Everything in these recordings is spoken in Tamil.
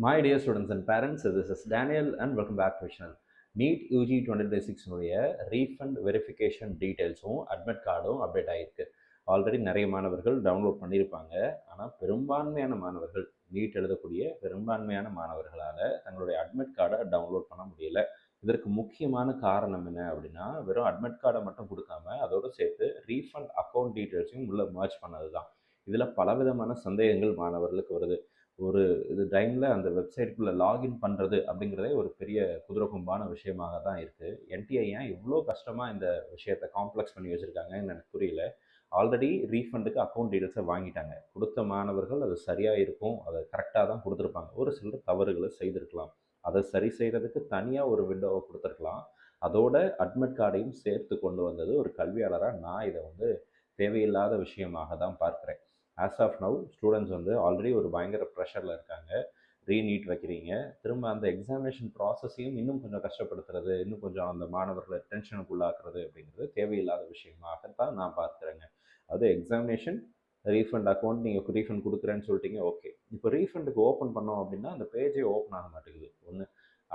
My dear students and parents, this is Daniel and welcome back to my channel. NEET UG 2026 refund verification டீட்டெயில்ஸும் அட்மிட் கார்டும் அப்டேட் ஆகிருக்கு. ஆல்ரெடி நிறைய மாணவர்கள் டவுன்லோட் பண்ணியிருப்பாங்க. ஆனால் பெரும்பான்மையான மாணவர்கள், நீட் எழுதக்கூடிய பெரும்பான்மையான மாணவர்களால் தங்களுடைய அட்மிட் கார்டை டவுன்லோட் பண்ண முடியல. இதற்கு முக்கியமான காரணம் என்ன அப்படின்னா, வெறும் அட்மிட் கார்டை மட்டும் கொடுக்காம அதோடு சேர்த்து ரீஃபண்ட் அக்கௌண்ட் டீட்டெயில்ஸையும் உள்ளே மர்ஜ் பண்ணது தான். இதில் பலவிதமான சந்தேகங்கள் மாணவர்களுக்கு வருது. ஒரு இது டைமில் அந்த வெப்சைட்டுக்குள்ளே லாகின் பண்ணுறது அப்படிங்கிறதே ஒரு பெரிய குதிரைகொம்பான விஷயமாக தான் இருக்குது. என்டிஐ ஏன் இவ்வளோ கஷ்டமாக இந்த விஷயத்தை காம்ப்ளெக்ஸ் பண்ணி வச்சுருக்காங்கன்னு எனக்கு புரியல. ஆல்ரெடி ரீஃபண்டுக்கு அக்கௌண்ட் டீட்டெயில்ஸை வாங்கிட்டாங்க. கொடுத்த மாணவர்கள் அது சரியாக இருக்கும், அதை கரெக்டாக தான் கொடுத்துருப்பாங்க. ஒரு சிலர் தவறுகளை செய்திருக்கலாம். அதை சரி செய்கிறதுக்கு தனியாக ஒரு விண்டோவை கொடுத்துருக்கலாம். அதோட அட்மிட் கார்டையும் சேர்த்து கொண்டு வந்தது ஒரு கல்வியாளராக நான் இதை தேவையில்லாத விஷயமாக தான் பார்க்குறேன். As of now students already ஒரு பயங்கர ப்ரெஷரில் இருக்காங்க. ரீநீட் வைக்கிறீங்க, திரும்ப அந்த எக்ஸாமினேஷன் ப்ராசஸையும் இன்னும் கொஞ்சம் கஷ்டப்படுத்துறது, இன்னும் கொஞ்சம் அந்த மாணவர்களை டென்ஷனுக்கு உள்ளாக்குறது அப்படிங்கிறது தேவையில்லாத விஷயமாகத்தான் நான் பார்க்குறேங்க. அது எக்ஸாமினேஷன் ரீஃபண்ட் அக்கௌண்ட் நீங்கள் ரீஃபண்ட் கொடுக்குறேன்னு சொல்லிட்டீங்க, ஓகே. இப்போ ரீஃபண்டுக்கு ஓப்பன் பண்ணோம் அப்படின்னா அந்த பேஜே ஓப்பன் ஆக மாட்டேங்குது. ஒன்று,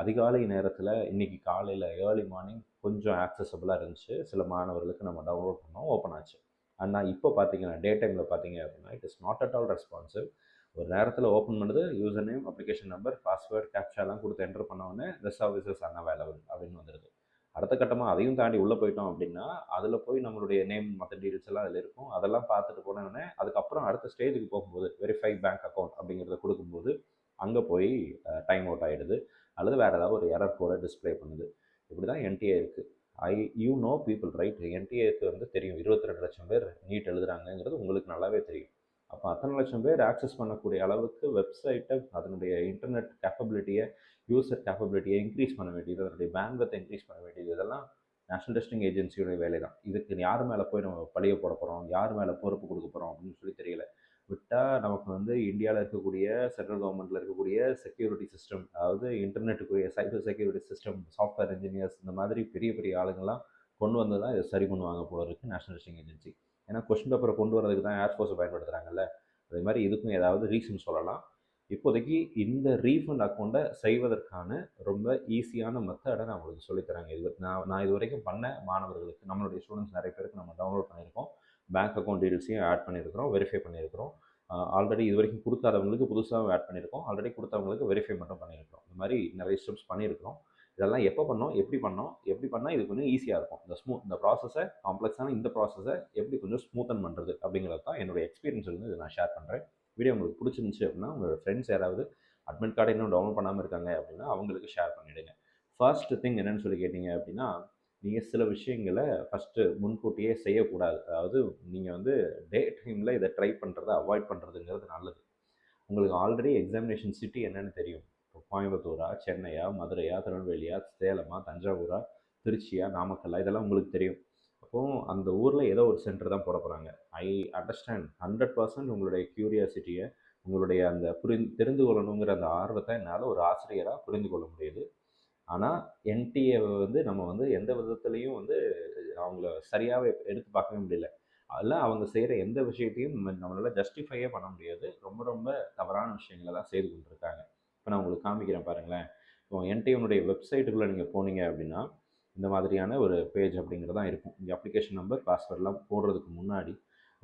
அதிகாலை நேரத்தில் இன்றைக்கி காலையில் ஏர்லி மார்னிங் கொஞ்சம் ஆக்சசபிளாக இருந்துச்சு. சில மாணவர்களுக்கு நம்ம டவுன்லோட் பண்ணோம், ஓப்பன் ஆச்சு. ஆனால் இப்போ பார்த்தீங்கன்னா டே டைமில் பார்த்தீங்க அப்படின்னா it is not at all responsive. ஒரு நேரத்தில் ஓப்பன் பண்ணுறது, user name, application number, password, கேப்சாலாம் கொடுத்து என்டர் பண்ணோடனே த சர்வீசஸ் அன்அவைலபிள் அப்படின்னு வந்துடுது. அடுத்த கட்டமாக அதையும் தாண்டி உள்ளே போயிட்டோம் அப்படின்னா அதில் போய் நம்மளுடைய நேம் மற்ற டீட்டெயில்ஸ் எல்லாம் அதில் இருக்கும். அதெல்லாம் பார்த்துட்டு போனோடனே அதுக்கப்புறம் அடுத்த ஸ்டேஜுக்கு போகும்போது வெரிஃபை பேங்க் அக்கௌண்ட் அப்படிங்கிறத கொடுக்கும்போது அங்கே போய் டைம் அவுட் ஆகிடுது, அல்லது வேறு ஏதாவது ஒரு எரர் கோடை டிஸ்பிளே பண்ணுது. இப்படி தான் என்டிஏ இருக்குது. You know people right. என்டிஏக்கு தெரியும் 22 லட்சம் பேர் நீட் எழுதுறாங்கங்கிறது உங்களுக்கு நல்லாவே தெரியும். அப்போ அத்தனை லட்சம் பேர் ஆக்சஸ் பண்ணக்கூடிய அளவுக்கு வெப்சைட்டை, அதனுடைய இன்டர்நெட் கேப்பபிலிட்டியை, யூசர் கேப்பபிலிட்டியை இன்க்ரீஸ் பண்ண வேண்டியது, அதனுடைய பேண்ட்வித்தை இன்க்ரீஸ் பண்ண வேண்டியது, இதெல்லாம் நேஷனல் டெஸ்டிங் ஏஜென்சியோட வேலை தான். இதுக்கு யார் மேலே போய் நம்ம பழிய போட போகிறோம், யார் மேலே பொறுப்பு கொடுக்க போகிறோம் அப்படின்னு சொல்லி தெரியல. விட்டால் நமக்கு இந்தியாவில் இருக்கக்கூடிய சென்ட்ரல் கவர்மெண்ட்டில் இருக்கக்கூடிய செக்யூரிட்டி சிஸ்டம், அதாவது இன்டர்நெட்டுக்குரிய cyber security system, software engineers, இந்த மாதிரி பெரிய பெரிய ஆளுங்கள்லாம் கொண்டு வந்து தான் இதை சரி பண்ணுவாங்க போல இருக்குது நேஷனல் டெஸ்டிங் ஏஜென்சி. ஏன்னா கொஸ்டின் பேப்பரை கொண்டு வரதுக்கு தான் ஏர்ஃபோர்ஸை பயன்படுத்துகிறாங்கல்ல. அதே மாதிரி இதுக்கும் ஏதாவது ரீசன் சொல்லலாம். இப்போதைக்கு இந்த ரீஃபண்ட் அக்கௌண்ட்டை செய்வதற்கான ரொம்ப ஈஸியான மெத்தடை நான் உங்களுக்கு சொல்லித்தரேங்க. நான் இது வரைக்கும் பண்ண மாணவர்களுக்கு, நம்மளுடைய ஸ்டூடெண்ட்ஸ் நிறைய பேருக்கு நம்ம டவுன்லோட் பண்ணியிருக்கோம். பேங்க் அக்கௌண்ட் டீட்டெயில்ஸையும் ஆட் பண்ணியிருக்கிறோம், வெரிஃபை பண்ணியிருக்கிறோம். ஆல்ரெடி இது வரைக்கும் கொடுக்காதவங்களுக்கு புதுசாக ஆட் பண்ணியிருக்கோம், ஆல்ரெடி கொடுத்தவங்களுக்கு வெரிஃபை மட்டும் பண்ணியிருக்கிறோம். இந்த மாதிரி நிறைய ஸ்டெப்ஸ் பண்ணியிருக்கிறோம். இதெல்லாம் எப்போ பண்ணோம், எப்படி பண்ணால் இது கொஞ்சம் ஈஸியாக இருக்கும். இந்த ப்ராசஸை, காம்ப்ளெக்ஸான இந்த ப்ராசஸை எப்படி கொஞ்சம் ஸ்மூத்தன் பண்ணுறது அப்படிங்கிறது தான் என்னுடைய எக்ஸ்பீரியன்ஸ் இதை நான் ஷேர் பண்ணுறேன். வீடியோ உங்களுக்கு பிடிச்சிருந்துச்சு அப்படின்னா உங்களோட ஃப்ரெண்ட்ஸ் யாராவது அட்மிட் கார்டு இன்னும் டவுன்லோட் பண்ணாமல் இருக்காங்க அப்படின்னா அவங்களுக்கு ஷேர் பண்ணிவிடுங்க. ஃபர்ஸ்ட் திங் என்னென்னு சொல்லி கேட்டிங்க அப்படின்னா, நீங்கள் சில விஷயங்களை ஃபஸ்ட்டு முன்கூட்டியே செய்யக்கூடாது. அதாவது நீங்கள் டே டைமில் இதை ட்ரை பண்ணுறதை அவாய்ட் பண்ணுறதுங்கிறது நல்லது. உங்களுக்கு ஆல்ரெடி எக்ஸாமினேஷன் சிட்டி என்னென்னு தெரியும். இப்போ கோயம்புத்தூரா, சென்னையா, மதுரையா, திருநெல்வேலியா, சேலமா, தஞ்சாவூரா, திருச்சியா, நாமக்கல்லா, இதெல்லாம் உங்களுக்கு தெரியும். அப்போது அந்த ஊரில் ஏதோ ஒரு சென்டர் தான் போட போகிறாங்க. ஐ அண்டர்ஸ்டாண்ட் 100% உங்களுடைய க்யூரியாசிட்டியை, உங்களுடைய அந்த தெரிந்து கொள்ளணுங்கிற அந்த ஆர்வத்தை என்னால் ஒரு ஆசிரியராக புரிந்து கொள்ள முடியுது. ஆனால் என்டிஏவை நம்ம எந்த விதத்துலேயும் அவங்கள சரியாகவே எடுத்து பார்க்கவே முடியல. அதில் அவங்க செய்கிற எந்த விஷயத்தையும் நம்மளால் ஜஸ்டிஃபையே பண்ண முடியாது. ரொம்ப ரொம்ப தவறான விஷயங்களை தான் செய்து கொண்டிருக்காங்க. இப்போ நான் உங்களுக்கு காமிக்கிறேன் பாருங்களேன். இப்போ என்டிஏனுடைய வெப்சைட்டுக்குள்ளே நீங்கள் போனீங்க அப்படின்னா இந்த மாதிரியான ஒரு பேஜ் அப்படிங்கிறது தான் இருக்கும். இங்கே அப்ளிகேஷன் நம்பர், பாஸ்வேர்டெலாம் போடுறதுக்கு முன்னாடி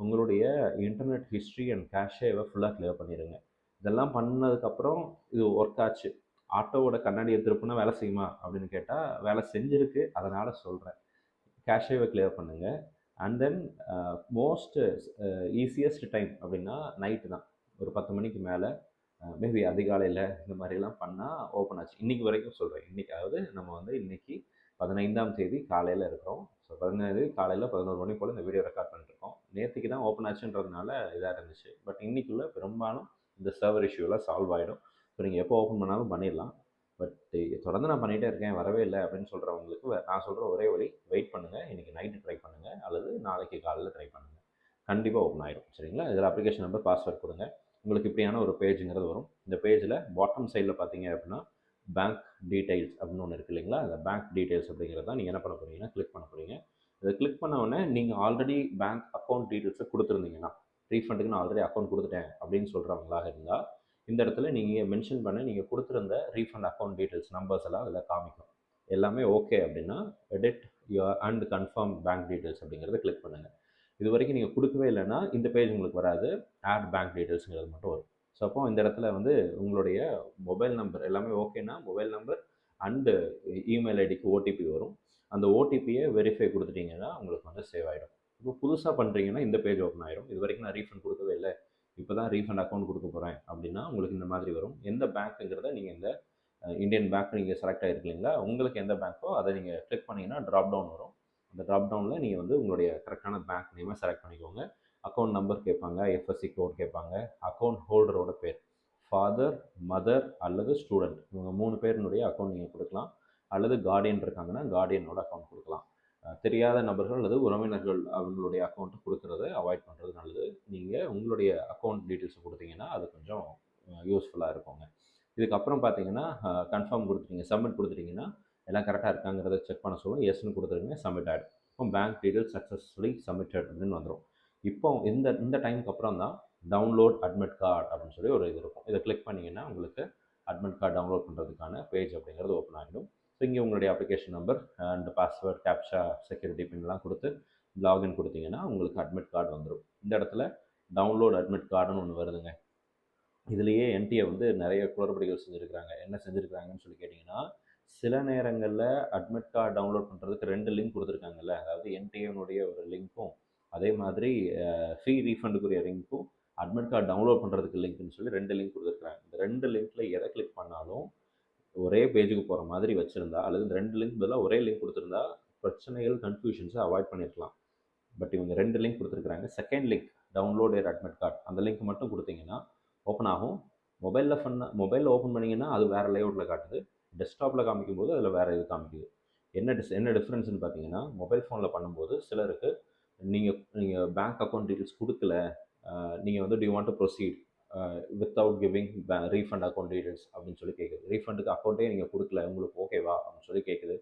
உங்களுடைய இன்டர்நெட் ஹிஸ்ட்ரி அண்ட் கேஷேவை ஃபுல்லாக கிளியர் பண்ணிடுங்க. இதெல்லாம் பண்ணதுக்கப்புறம் இது ஒர்க் ஆச்சு. ஆட்டோவோட கண்ணாடியை திருப்பினா வேலை செய்யுமா அப்படின்னு கேட்டால் வேலை செஞ்சுருக்கு, அதனால் சொல்கிறேன். கேஷேவை கிளியர் பண்ணுங்கள். And then most easiest time அப்படின்னா நைட்டு தான். ஒரு 10 மணிக்கு மேலே, மேபி அதிகாலையில் இந்த மாதிரிலாம் பண்ணால் ஓப்பன் ஆச்சு. இன்றைக்கி வரைக்கும் சொல்கிறேன். இன்றைக்கி அதாவது நம்ம இன்றைக்கி 15ஆம் தேதி காலையில் இருக்கிறோம். ஸோ 15ஆம் தேதி காலையில் 11 மணி போல் இந்த வீடியோ ரெக்கார்ட் பண்ணிட்டுருக்கோம். நேற்றுக்கு தான் ஓப்பன் ஆச்சுன்றதுனால இதாக இருந்துச்சு. பட் இன்றைக்குள்ளே பெரும்பாலும் இந்த சர்வர் இஷ்யூலாம் சால்வ் ஆகிடும். ஸோ நீங்கள் எப்போ ஓப்பன் பண்ணாலும் பண்ணிடலாம். பட் தொடர்ந்து நான் பண்ணிகிட்டே இருக்கேன், வரவே இல்லை அப்படின்னு சொல்கிறவங்களுக்கு நான் சொல்கிற ஒரே வழி, வெயிட் பண்ணுங்கள். இன்றைக்கி நைட்டு ட்ரை பண்ணுங்கள், அல்லது நாளைக்கு காலையில் ட்ரை பண்ணுங்கள். கண்டிப்பாக ஓப்பன் ஆகிடும். சரிங்களா? இதில் அப்ளிகேஷன் நம்பர், பாஸ்வேர்ட் கொடுங்க. உங்களுக்கு இப்படியான ஒரு பேஜுங்கிறது வரும். இந்த பேஜில் பாட்டம் சைடில் பார்த்தீங்க அப்படின்னா பேங்க் டீட்டெயில்ஸ் அப்படின்னு ஒன்று இருக்குது இல்லைங்களா? அந்த பேங்க் டீட்டெயில்ஸ் அப்படிங்கிறத நீங்கள் என்ன பண்ண போகிறீங்கன்னா கிளிக் பண்ண போகிறீங்க. இதை கிளிக் பண்ண உடனே நீங்கள் ஆல்ரெடி பேங்க் அக்கௌண்ட் டீட்டெயில்ஸை கொடுத்துருந்தீங்கன்னா, ரீஃபண்டுக்கு நான் ஆல்ரெடி அக்கௌண்ட் கொடுத்துட்டேன் அப்படின்னு சொல்கிறவங்களாக இருந்தால் இந்த இடத்துல நீங்கள் மென்ஷன் பண்ண நீங்கள் கொடுத்துருந்த ரீஃபண்ட் அக்கௌண்ட் டீட்டெயில்ஸ் நம்பர்ஸ் எல்லாம் அதில் காமிக்கும். எல்லாமே ஓகே அப்படின்னா edit your and confirm bank details அப்படிங்கிறத கிளிக் பண்ணுங்கள். இது வரைக்கும் நீங்கள் கொடுக்கவே இல்லைன்னா இந்த பேஜ் உங்களுக்கு வராது. ஆட் பேங்க் டீட்டெயில்ஸுங்கிறது மட்டும் வரும். ஸோ அப்போ இந்த இடத்துல வந்து உங்களுடைய மொபைல் நம்பர் எல்லாமே ஓகேன்னா மொபைல் நம்பர் அண்டு இமெயில் ஐடிக்கு ஓடிபி வரும். அந்த ஓடிபியை வெரிஃபை கொடுத்துட்டிங்கன்னா உங்களுக்கு வந்து சேவ் ஆகிடும். இப்போ புதுசாக பண்ணுறீங்கன்னா இந்த பேஜ் ஓப்பன் ஆயிடும். இது வரைக்கும் நான் ரீஃபண்ட் கொடுக்கவே இல்லை, இப்போ தான் ரீஃபண்ட் அக்கௌண்ட் கொடுக்க போகிறேன் அப்படின்னா உங்களுக்கு இந்த மாதிரி வரும். எந்த பேங்க்குங்கிறத நீங்கள் இந்த இந்தியன் பேங்க் நீங்கள் செலக்ட் ஆகிருக்கீங்களா, உங்களுக்கு எந்த பேங்க்கோ அதை நீங்கள் கிளிக் பண்ணிங்கன்னா ட்ராப் டவுன் வரும். அந்த ட்ராப் டவுனில் நீங்கள் வந்து உங்களுடைய கரெக்டான பேங்க் நேமை செலக்ட் பண்ணிக்கோங்க. அக்கௌண்ட் நம்பர் கேட்பாங்க, எஃப்எஸ்சி கோட் கேட்பாங்க, அக்கௌண்ட் ஹோல்டரோட பேர், ஃபாதர், மதர் அல்லது ஸ்டூடெண்ட், இவங்க 3 பேரினுடைய அக்கௌண்ட் நீங்கள் கொடுக்கலாம். அல்லது கார்டியன் இருக்காங்கன்னா கார்டியனோட அக்கௌண்ட் கொடுக்கலாம். தெரியாத நபர்கள் அல்லது உறவினர்கள் அவங்களுடைய அக்கௌண்ட்டு கொடுக்குறத அவாய்ட் பண்ணுறது நல்லது. நீங்கள் உங்களுடைய அக்கௌண்ட் டீட்டெயில்ஸ் கொடுத்தீங்கன்னா அது கொஞ்சம் யூஸ்ஃபுல்லாக இருக்குங்க. இதுக்கப்புறம் பார்த்தீங்கன்னா கன்ஃபார்ம் கொடுத்துட்டீங்க, சப்மிட் கொடுத்துட்டிங்கன்னா எல்லாம் கரெக்டாக இருக்காங்கிறத செக் பண்ண சொல்லும். எஸ்ன்னு கொடுத்துருங்க, சப்மிட் ஆகிடும். இப்போ பேங்க் டீட்டெயில்ஸ் சக்ஸஸ்ஃபுல்லி சப்மிட்டட் அப்படின்னு வந்துடும். இப்போ இந்த இந்த டைமுக்கு அப்புறம் தான் டவுன்லோட் அட்மிட் கார்டு அப்படின்னு சொல்லி ஒரு இது இருக்கும். இதை கிளிக் பண்ணிங்கன்னா உங்களுக்கு அட்மிட் கார்டு டவுன்லோட் பண்ணுறதுக்கான பேஜ் அப்படிங்கிறது ஓப்பன் ஆகிடும். ஸோ இங்கே உங்களுடைய application number and password, captcha, security பின்லாம் கொடுத்து லாகின் கொடுத்தீங்கன்னா உங்களுக்கு அட்மிட் கார்டு வந்துடும். இந்த இடத்துல டவுன்லோட் அட்மிட் கார்டுன்னு ஒன்று வருதுங்க. இதுலேயே என்டிஏ வந்து நிறைய குளறுபடிகள் செஞ்சுருக்கிறாங்க. என்ன செஞ்சுருக்கிறாங்கன்னு சொல்லி கேட்டிங்கன்னா, சில நேரங்களில் அட்மிட் கார்டு டவுன்லோட் பண்ணுறதுக்கு 2 லிங்க் கொடுத்துருக்காங்கல்ல, அதாவது என்டிஏனுடைய ஒரு லிங்க்கும் அதே மாதிரி ஃப்ரீ ரீஃபண்டுக்குரிய லிங்க்கும் அட்மிட் கார்டு டவுன்லோட் பண்ணுறதுக்கு லிங்க்னு சொல்லி 2 லிங்க் கொடுத்துருக்காங்க. இந்த 2 லிங்க்கில் எதை கிளிக் பண்ணாலும் ஒரே பேஜுக்கு போகிற மாதிரி வச்சுருந்தா, அல்லது இந்த 2 லிங்க் பதிலாக ஒரே லிங்க் கொடுத்துருந்தா பிரச்சனைகள், கன்ஃபியூஷன்ஸை அவாய்ட் பண்ணியிருக்கலாம். பட் இவங்க 2 லிங்க் கொடுத்துருக்குறாங்க. Second link download your admit card, அந்த லிங்க் மட்டும் கொடுத்தீங்கன்னா ஓப்பன் ஆகும். மொபைலில் ஓப்பன் பண்ணிங்கன்னா அது வேறு லேஅவுட்டில் காட்டுது. டெஸ்க்டாப்பில் காமிக்கும்போது அதில் வேறு இது காமிக்குது. என்ன டிஃப்ரென்ஸ்னு பார்த்தீங்கன்னா, மொபைல் ஃபோனில் பண்ணும்போது சிலருக்கு நீங்கள் பேங்க் அக்கௌண்ட் டீட்டெயில்ஸ் கொடுக்கல, நீங்கள் வந்து to you want to proceed without giving refund account details அப்படின்னு சொல்லி கேட்குது. ரீஃபண்டுக்கு அக்கௌண்ட்டே நீங்கள் கொடுக்கல, உங்களுக்கு ஓகேவா அப்படின்னு சொல்லி கேட்குது.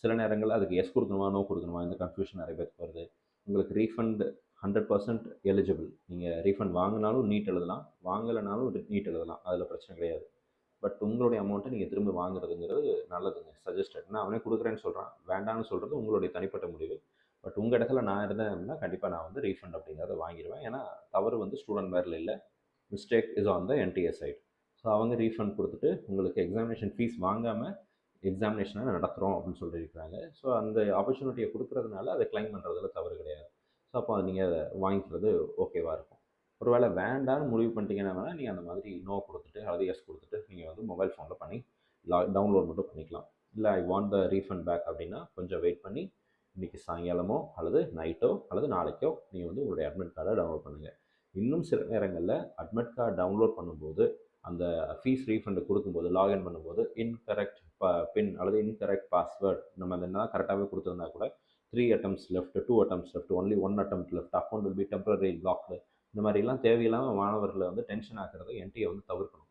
சில நேரங்களில் அதுக்கு எஸ் கொடுக்கணுமா, நோ கொடுக்கணுமா, இந்த கன்ஃபியூஷன் நிறைய பேருக்கு வருது. உங்களுக்கு ரீஃபண்ட் 100% எலிஜிபிள். நீங்கள் ரீஃபண்ட் வாங்கினாலும் நீட் எழுதலாம், வாங்கலைனாலும் நீட் எழுதலாம், அதில் பிரச்சனை கிடையாது. பட் உங்களுடைய அமௌண்ட்டை நீங்கள் திரும்ப வாங்குறதுங்கிறது நல்லதுங்க, சஜஸ்டட். நான் அவனே கொடுக்குறேன்னு சொல்கிறான், வேண்டாம்னு சொல்கிறது உங்களுடைய தனிப்பட்ட முடிவு. பட் உங்கள் இடத்துல நான் இருந்தேன் அப்படின்னா கண்டிப்பாக நான் வந்து ரீஃபண்ட் அப்படிங்கிறத வாங்கிடுவேன். ஏன்னா தவறு வந்து ஸ்டூடெண்ட் பேரில் இல்லை, mistake is on the NDA side. So அவங்க ரீஃபண்ட் கொடுத்துட்டு உங்களுக்கு எக்ஸாமினேஷன் ஃபீஸ் வாங்காமல் எக்ஸாமினேஷனை நடத்துகிறோம் அப்படின்னு சொல்லியிருக்கிறாங்க. ஸோ அந்த ஆப்பர்ச்சுனிட்டியை கொடுக்குறதுனால அதை கிளைம் பண்ணுறதுல தவறு கிடையாது. ஸோ அப்போ அது நீங்கள் அதை வாங்கிக்கிறது ஓகேவாக இருக்கும். ஒரு வேளை வேண்டான்னு முடிவு பண்ணிட்டீங்கன்னா வேணால் நீங்கள் அந்த மாதிரி நோ கொடுத்துட்டு அல்லது எஸ் கொடுத்துட்டு நீங்கள் வந்து மொபைல் ஃபோனில் பண்ணி டவுன்லோட் மட்டும் பண்ணிக்கலாம். இல்லை I want the refund back அப்படின்னா கொஞ்சம் வெயிட் பண்ணி இன்றைக்கி சாயங்காலமோ அல்லது நைட்டோ அல்லது நாளைக்கோ நீங்கள் வந்து உங்களுடைய அட்மிட் கார்டை டவுன்லோட் பண்ணுங்கள். இன்னும் சில நேரங்களில் அட்மிட் கார்டு டவுன்லோட் பண்ணும்போது அந்த ஃபீஸ் ரீஃபண்டு கொடுக்கும்போது லாகின் பண்ணும்போது இன்கரெக்ட் பின் அல்லது இன்கரெக்ட் பாஸ்வேர்ட் நம்ம என்ன கரெக்டாகவே கொடுத்துருந்தா கூட 3 attempts left, 2 attempts left, only 1 attempt left, account will be temporarily blocked, இந்த மாதிரிலாம் தேவையில்லாமல் மாணவர்களை வந்து டென்ஷன் ஆக்குறதை என்டிஏ வந்து தவிர்க்கணும்.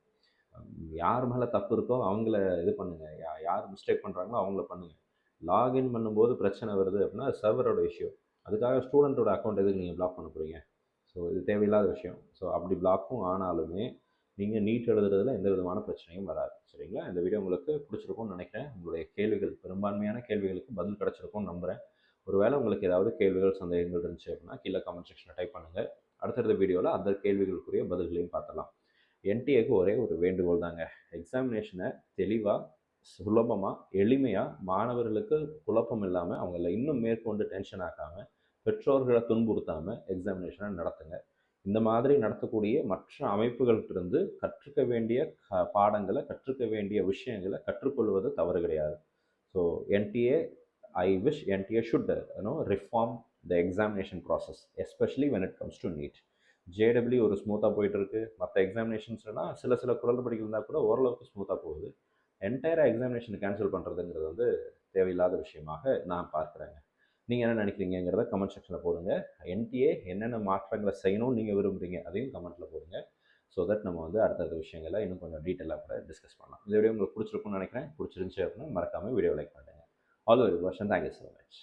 யார் மேலே தப்பு இருக்கோ அவங்கள இது பண்ணுங்கள், யார் மிஸ்டேக் பண்ணுறாங்களோ அவங்கள பண்ணுங்கள். லாகின் பண்ணும்போது பிரச்சனை வருது அப்படின்னா அது சர்வரோட இஷ்யூ. அதுக்காக ஸ்டூடெண்ட்டோட அக்கௌண்ட் எதுக்கு நீங்கள் பிளாக் பண்ண போகிறீங்க? ஸோ இது தேவையில்லாத விஷயம். ஸோ அப்படி பிளாக்கும் ஆனாலுமே நீங்கள் நீட் எழுதுறதுல எந்த விதமான பிரச்சனையும் வராது. சரிங்களா? இந்த வீடியோ உங்களுக்கு பிடிச்சிருக்கும்னு நினைக்கிறேன். உங்களுடைய கேள்விகள், பெரும்பான்மையான கேள்விகளுக்கு பதில் கிடச்சிருக்கும்னு நம்புகிறேன். ஒருவேளை உங்களுக்கு ஏதாவது கேள்விகள், சந்தேகங்கள் இருந்துச்சு அப்படின்னா கீழே கமெண்ட் செக்ஷனில் டைப் பண்ணுங்கள். அடுத்தடுத்த வீடியோவில் அந்த கேள்விகளுக்குரிய பதில்களையும் பார்த்துடலாம். என்டிஏக்கு ஒரே ஒரு வேண்டுகோள் தாங்க, எக்ஸாமினேஷனை தெளிவாக, சுலபமாக, எளிமையாக, மாணவர்களுக்கு குழப்பம் இல்லாமல், அவங்கள இன்னும் மேற்கொண்டு டென்ஷன் ஆக்காமல், பெற்றோர்களை துன்புறுத்தாமல் எக்ஸாமினேஷனை நடத்துங்க. இந்த மாதிரி நடத்தக்கூடிய மற்ற அமைப்புகள்கிட்டருந்து கற்றுக்க வேண்டிய பாடங்களை, கற்றுக்க வேண்டிய விஷயங்களை கற்றுக்கொள்வது தவறு கிடையாது. So NDA, I wish NTA should reform the examination process, especially when it comes to NEET. JEE ஒரு ஸ்மூத்தாக போயிட்டுருக்கு. மற்ற எக்ஸாமினேஷன்ஸ்னால் சில குளறுபடிகள் இருந்தால் கூட ஓரளவுக்கு ஸ்மூத்தாக போகுது. என்டையராக எக்ஸாமினேஷனை கேன்சல் பண்ணுறதுங்கிறது வந்து தேவையில்லாத விஷயமாக நான் பார்க்குறேங்க. நீங்கள் என்ன நினைக்கிறீங்கிறத கமெண்ட் செக்ஷனில் போடுங்க. என்டிஏ என்னென்ன மாற்றங்களை செய்யணும்னு நீங்கள் விரும்புகிறீங்க அதையும் கமெண்ட்டில் போடுங்க. ஸோ தட் நம்ம வந்து அடுத்தடுத்த விஷயங்களை இன்னும் கொஞ்சம் டீட்டெயிலாக கூட டிஸ்கஸ் பண்ணலாம். இந்த வீடியோ உங்களுக்கு பிடிச்சிருக்கும்னு நினைக்கிறேன். பிடிச்சிருந்துச்சி அப்படின்னா மறக்காமல் வீடியோ லைக் பண்ணுங்கள். All the way, and thank you so much.